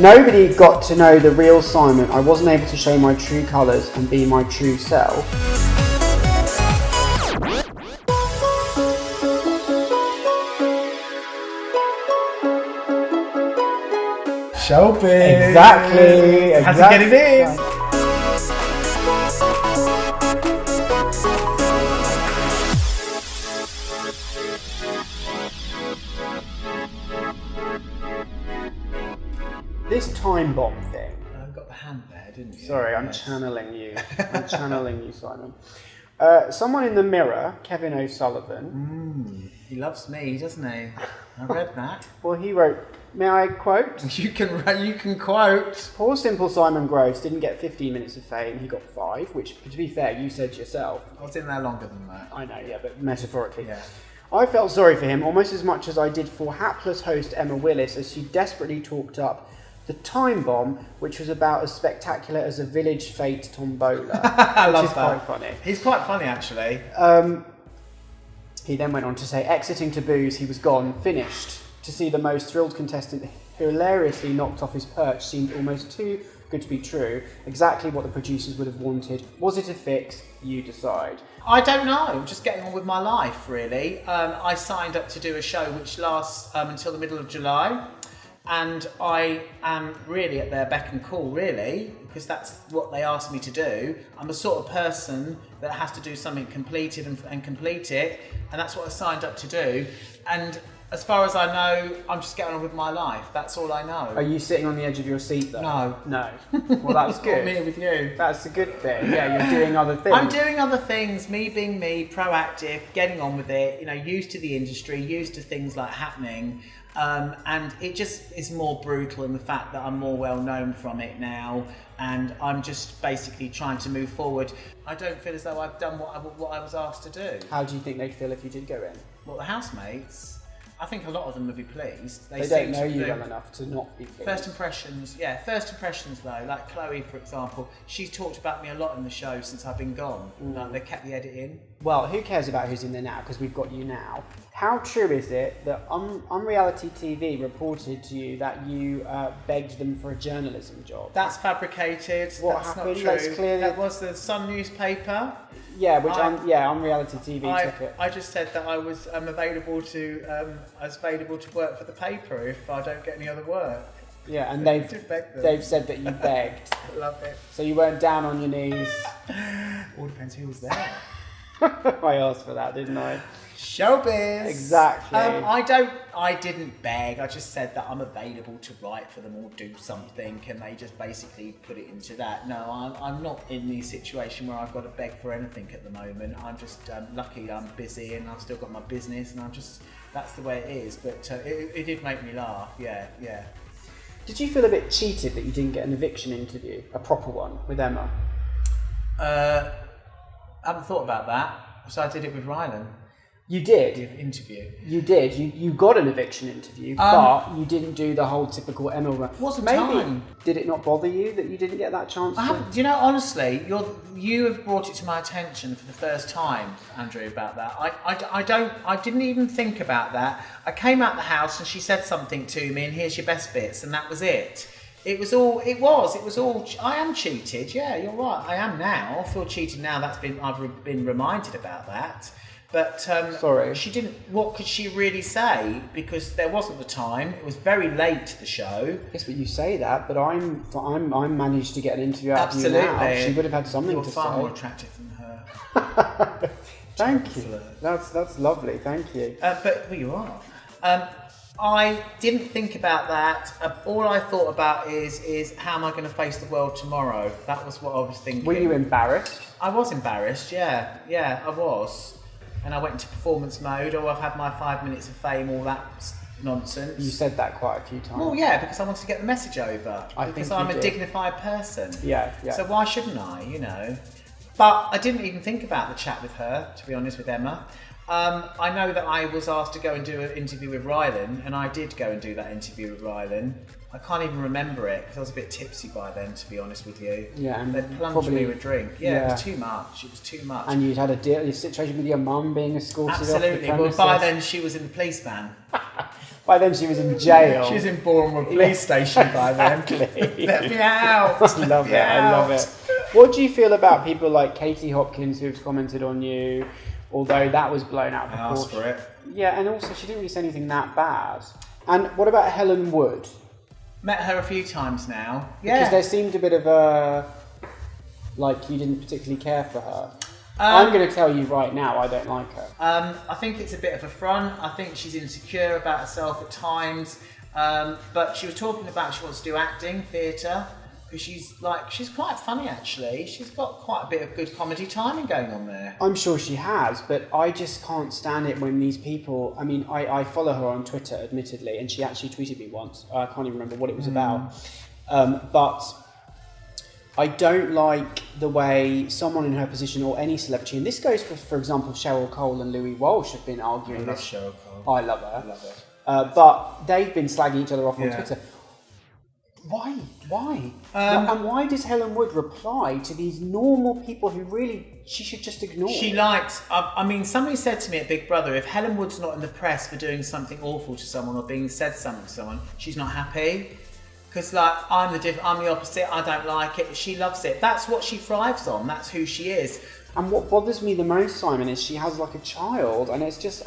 Nobody got to know the real Simon. I wasn't able to show my true colours and be my true self. Showbiz. Exactly. Has to get it in. This time bomb thing. I got the hand there, didn't you? Sorry, I'm channeling you. I'm channeling you, Simon. Someone in the Mirror, Kevin O'Sullivan. He loves me, doesn't he? I read that. Well, he wrote, may I quote? You can quote. Poor simple Simon Gross didn't get 15 minutes of fame, he got 5, which, to be fair, you said yourself. I was in there longer than that. I know, yeah, but metaphorically. Yeah. I felt sorry for him almost as much as I did for hapless host Emma Willis as she desperately talked up the time bomb, which was about as spectacular as a village fete tombola. I love which is that. quite funny. He's quite funny, actually. He then went on to say, exiting taboos, he was gone, finished. To see the most thrilled contestant hilariously knocked off his perch seemed almost too good to be true. Exactly what the producers would have wanted. Was it a fix? You decide. I don't know. I'm just getting on with my life, really. I signed up to do a show which lasts until the middle of July. And I am really at their beck and call, really, because that's what they asked me to do. I'm the sort of person that has to do something completed and complete it, and that's what I signed up to do. And as far as I know, I'm just getting on with my life. That's all I know. Are you sitting on the edge of your seat, though? No. No. Well, that's good. I'm here with you. That's a good thing. Yeah, you're doing other things. I'm doing other things, me being me, proactive, getting on with it, used to the industry, used to things like happening. And it just is more brutal in the fact that I'm more well known from it now, and I'm just basically trying to move forward. I don't feel as though I've done what I was asked to do. How do you think they'd feel if you did go in? Well, the housemates, I think a lot of them would be pleased. They don't know you well enough to not be pleased. First impressions though, like Chloe, for example, she's talked about me a lot in the show since I've been gone. Like, they kept the edit in. Well, who cares about who's in there now, because we've got you now. How true is it that on reality TV reported to you that you begged them for a journalism job? That's fabricated. What That's happened? not true. Let's clear that was the Sun newspaper. Yeah, which on reality TV took it. I just said that I was available to work for the paper if I don't get any other work. Yeah, and they've said that you begged. I love it. So you weren't down on your knees. All depends who was there. I asked for that, didn't I? Showbiz. Exactly. I didn't beg. I just said that I'm available to write for them or do something, and they just basically put it into that. No, I'm not in the situation where I've got to beg for anything at the moment. I'm just lucky I'm busy and I've still got my business, and that's the way it is. But it did make me laugh. Yeah. Did you feel a bit cheated that you didn't get an eviction interview, a proper one, with Emma? I haven't thought about that. So I did it with Rylan. You did? Interview. You did. You got an eviction interview, but you didn't do the whole typical Emma. Wasn't Maybe time. Did it not bother you that you didn't get that chance? Honestly, you have brought it to my attention for the first time, Andrew, about that. I didn't even think about that. I came out the house and she said something to me, and here's your best bits, and that was it. It was all. I am cheated. Yeah, you're right. I am now. I feel cheated now. I've been reminded about that. But sorry, she didn't. What could she really say? Because there wasn't the time. It was very late. The show. Yes, but you say that. But I'm managed to get an interview out of you now. She would have had something to say. You're far more attractive than her. Thank you. That's lovely. Thank you. But well, you are. I didn't think about that. All I thought about is how am I going to face the world tomorrow? That was what I was thinking. Were you embarrassed? I was embarrassed. Yeah, I was. And I went into performance mode. Oh, I've had my 5 minutes of fame. All that nonsense. You said that quite a few times. Well, yeah, because I wanted to get the message over. Because I'm a dignified person. Yeah. So why shouldn't I? But I didn't even think about the chat with her, to be honest, with Emma. I know that I was asked to go and do an interview with Rylan, and I did go and do that interview with Rylan. I can't even remember it because I was a bit tipsy by then, to be honest with you. Yeah, and they plunged me with a drink. Yeah, it was too much. And you'd had a situation with your mum being escorted off the premises. Well, by then she was in the police van. By then she was in jail. She was in Bournemouth police station by then. Exactly. Let me out. I love it. I love it. What do you feel about people like Katie Hopkins who've commented on you, although that was blown out of I asked proportion? for it. Yeah, and also she didn't really say anything that bad. And what about Helen Wood? Met her a few times now. Yeah. Because there seemed a bit of a, like you didn't particularly care for her. I'm going to tell you right now, I don't like her. I think it's a bit of a front. I think she's insecure about herself at times. But she was talking about she wants to do acting, theatre, because she's quite funny actually. She's got quite a bit of good comedy timing going on there. I'm sure she has, but I just can't stand it when these people... I mean, I follow her on Twitter, admittedly, and she actually tweeted me once. I can't even remember what it was about. But I don't like the way someone in her position or any celebrity, and this goes for example, Cheryl Cole and Louis Walsh have been arguing I love this. Cheryl Cole. I love her. I love her. But they've been slagging each other off on Yeah. Twitter. Why? And why does Helen Wood reply to these normal people who really she should just ignore? She likes. I mean, somebody said to me at Big Brother, if Helen Wood's not in the press for doing something awful to someone or being said something to someone, she's not happy. Because like I'm the opposite. I don't like it. She loves it. That's what she thrives on. That's who she is. And what bothers me the most, Simon, is she has like a child, and it's just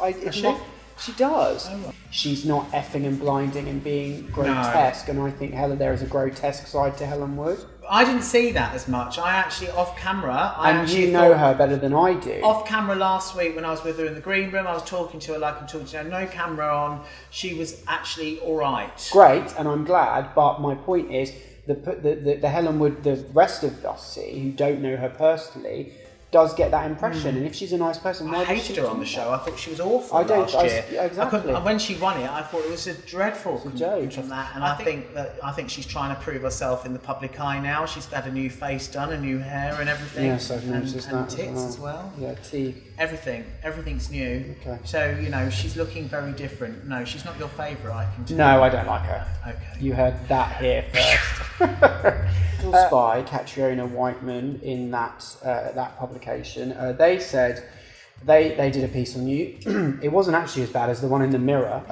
she does. Oh. She's not effing and blinding and being grotesque, and I think there is a grotesque side to Helen Wood. I didn't see that as much. I actually, off camera, And you know her better than I do. Off camera last week when I was with her in the green room, I was talking to her like I'm talking to her, no camera on. She was actually all right. Great, and I'm glad, but my point is the Helen Wood the rest of us see, who don't know her personally, does get that impression. And if she's a nice person, why I does she hated her on do the that? show. I thought she was awful last year. Exactly. And when she won it, I thought it was a dreadful joke. from that. And I think she's trying to prove herself in the public eye now. She's had a new face done, a new hair and everything. Yes, I've noticed and that tits as well. Yeah, teeth. Everything's new. Okay. So she's looking very different. No, she's not your favourite. I can tell. No, I don't like her. Okay. You heard that here first. Spy, Catriona Whiteman, in that publication, they said they did a piece on you. It wasn't actually as bad as the one in the Mirror.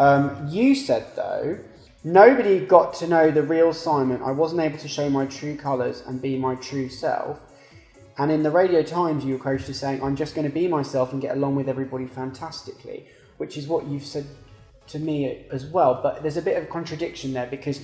You said though, nobody got to know the real Simon. I wasn't able to show my true colours and be my true self. And in the Radio Times, you were quoted as saying, "I'm just going to be myself and get along with everybody fantastically," which is what you've said to me as well. But there's a bit of a contradiction there, because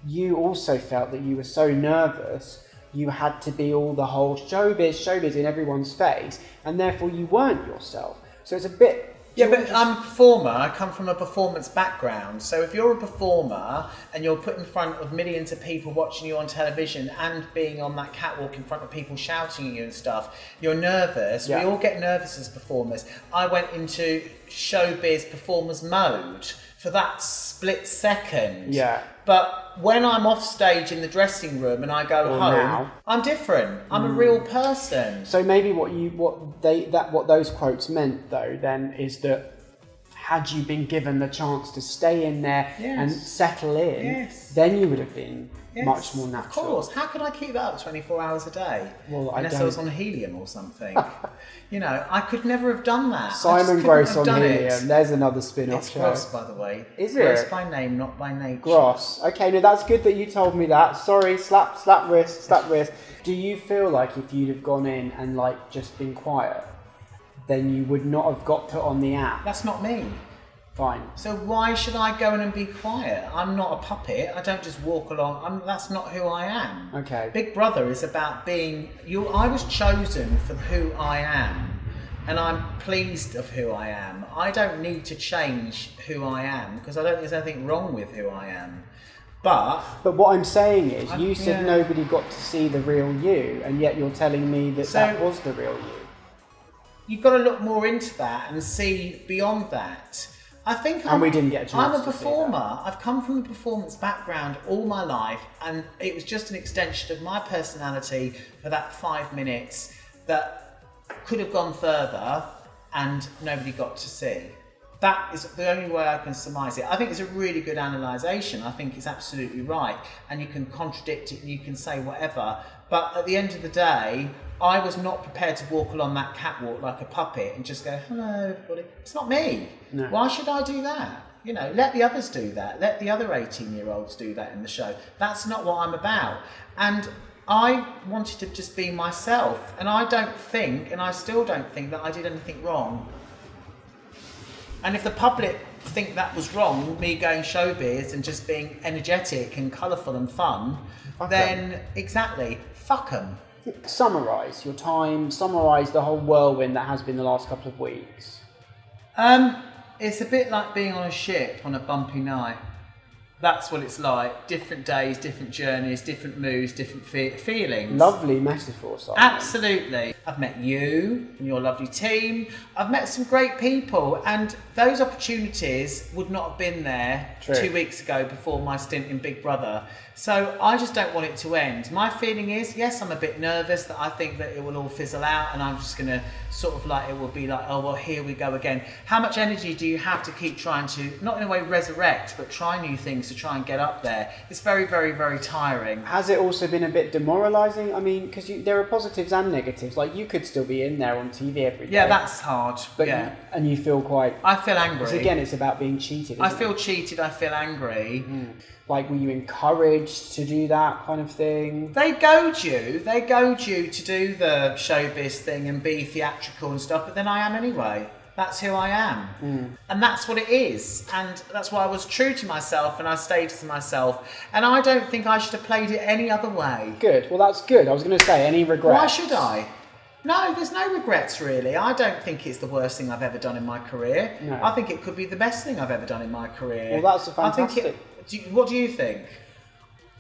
you also felt that you were so nervous you had to be all the whole showbiz in everyone's face, and therefore you weren't yourself. So it's a bit... Yeah, but I'm a performer. I come from a performance background. So if you're a performer and you're put in front of millions of people watching you on television and being on that catwalk in front of people shouting at you and stuff, you're nervous. Yeah. We all get nervous as performers. I went into showbiz performers mode for that split second. Yeah. But when I'm off stage in the dressing room and I go home, now. I'm different. I'm a real person. So maybe what those quotes meant though then is that had you been given the chance to stay in there and settle in, then you would have been much more natural. Of course. How could I keep that up 24 hours a day? Well, Unless I was on helium or something. I could never have done that. Simon Gross on helium. There's another spin-off It's show. Gross, by the way. Is Gross it? by name, not by nature. Gross. Okay, no, that's good that you told me that. Sorry, slap wrist. Do you feel like if you'd have gone in and like just been quiet, then you would not have got put on the app? That's not me. Fine. So why should I go in and be quiet? I'm not a puppet. I don't just walk along. That's not who I am. Okay. Big Brother is about being you. I was chosen for who I am, and I'm pleased of who I am. I don't need to change who I am because I don't think there's anything wrong with who I am. But what I'm saying is, you said nobody got to see the real you, and yet you're telling me that that was the real you. You've got to look more into that and see beyond that. I think we didn't get a chance I'm a to see performer. I've come from a performance background all my life, and it was just an extension of my personality for that 5 minutes that could have gone further and nobody got to see. That is the only way I can surmise it. I think it's a really good analysation. I think it's absolutely right. And you can contradict it and you can say whatever. But at the end of the day, I was not prepared to walk along that catwalk like a puppet and just go, hello, everybody. It's not me. No. Why should I do that? You know, let the others do that. Let the other 18-year-olds do that in the show. That's not what I'm about. And I wanted to just be myself. And I don't think, and I still don't think, that I did anything wrong. And if the public think that was wrong, me going showbiz and just being energetic and colourful and fun, then exactly, fuck them. Summarise your time, summarise the whole whirlwind that has been the last couple of weeks. It's a bit like being on a ship on a bumpy night. That's what it's like. Different days, different journeys, different moods, different feelings. Lovely metaphor, Simon. Absolutely. I've met you and your lovely team. I've met some great people, and those opportunities would not have been there True. 2 weeks ago before my stint in Big Brother. So I just don't want it to end. My feeling is, yes, I'm a bit nervous that I think that it will all fizzle out and I'm just going to sort of like, it will be like, oh, well, here we go again. How much energy do you have to keep trying to, not in a way resurrect, but try new things to try and get up there? It's very, very, very tiring. Has it also been a bit demoralising? I mean, because there are positives and negatives. Like, you could still be in there on TV every day. Yeah, that's hard. But yeah. And you feel quite... I feel angry. Because again, it's about being cheated. I feel cheated, I feel angry. Like, were you encouraged to do that kind of thing? They goad you to do the showbiz thing and be theatrical and stuff, but then I am anyway. That's who I am. And that's what it is. And that's why I was true to myself and I stayed to myself. And I don't think I should have played it any other way. Good. Well, that's good. I was going to say, any regrets? Why should I? No, there's no regrets really. I don't think it's the worst thing I've ever done in my career. No. I think it could be the best thing I've ever done in my career. Well, that's a fantastic... What do you think?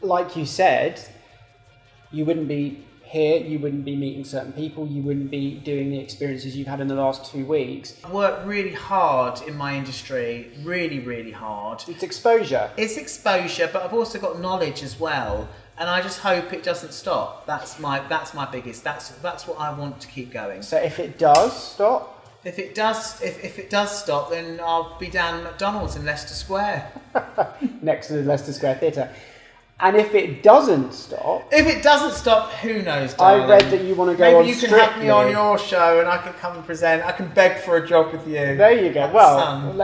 Like you said, you wouldn't be here, you wouldn't be meeting certain people, you wouldn't be doing the experiences you've had in the last 2 weeks. I work really hard in my industry, really, really hard. It's exposure. It's exposure, but I've also got knowledge as well, and I just hope it doesn't stop. That's my biggest. That's what I want to keep going. So if it does stop, If it does stop, then I'll be down at McDonald's in Leicester Square. next to the Leicester Square Theatre. And if it doesn't stop... If it doesn't stop, who knows, I darling? read that you want to go on Maybe you can Strictly. have me on your show and I can come and present. I can beg for a job with you. There you go. That's Well, some.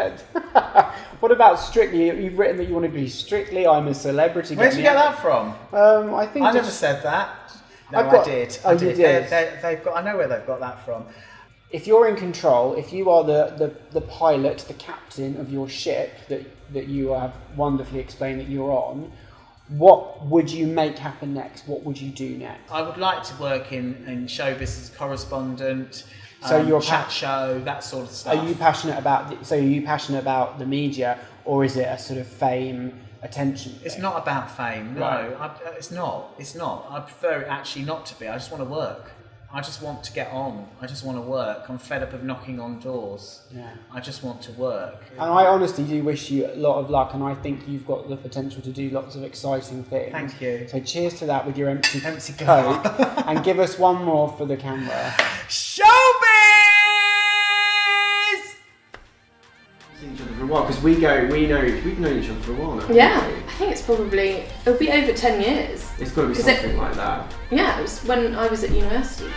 what about Strictly? You've written that you want to be Strictly, I'm a celebrity. Where did you get that from? I think... I never said that. No, I've got- I did. Oh, I you did. did. They've got. I know where they've got that from. If you're in control, if you are the pilot, the captain of your ship that you have wonderfully explained that you're on, what would you make happen next? What would you do next? I would like to work in showbiz as a correspondent. So you're chat show, that sort of stuff. Are you passionate about the media, or is it a sort of fame, attention thing? It's not about fame. No, Right. it's not. It's not. I prefer it actually not to be. I just want to work. I just want to get on. I just want to work. I'm fed up of knocking on doors. Yeah. I just want to work. And I honestly do wish you a lot of luck, and I think you've got the potential to do lots of exciting things. Thank you. So cheers to that with your empty Coke. Coke. And give us one more for the camera. Showbiz! Seen each other for a while because we've known each other for a while now. Yeah, haven't we? I think it'll be over 10 years. It's got to be 'Cause something like that. Yeah, it was when I was at university.